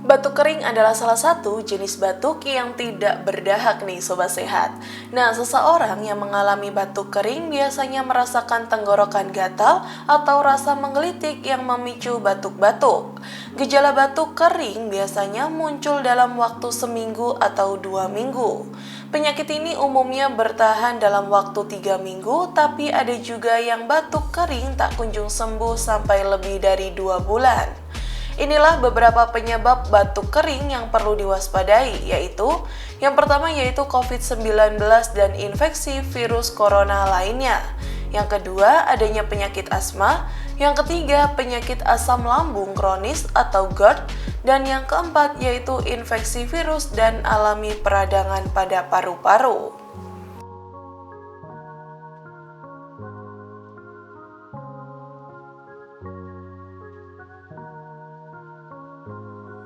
Batuk kering adalah salah satu jenis batuk yang tidak berdahak nih Sobat Sehat. Nah, seseorang yang mengalami batuk kering biasanya merasakan tenggorokan gatal atau rasa menggelitik yang memicu batuk-batuk. Gejala batuk kering biasanya muncul dalam waktu seminggu atau 2 minggu. Penyakit ini umumnya bertahan dalam waktu 3 minggu, tapi ada juga yang batuk kering tak kunjung sembuh sampai lebih dari 2 bulan. Inilah beberapa penyebab batuk kering yang perlu diwaspadai, yaitu yang pertama yaitu COVID-19 dan infeksi virus corona lainnya. Yang kedua, adanya penyakit asma. Yang ketiga, penyakit asam lambung kronis atau GERD. Dan yang keempat, yaitu infeksi virus dan alami peradangan pada paru-paru.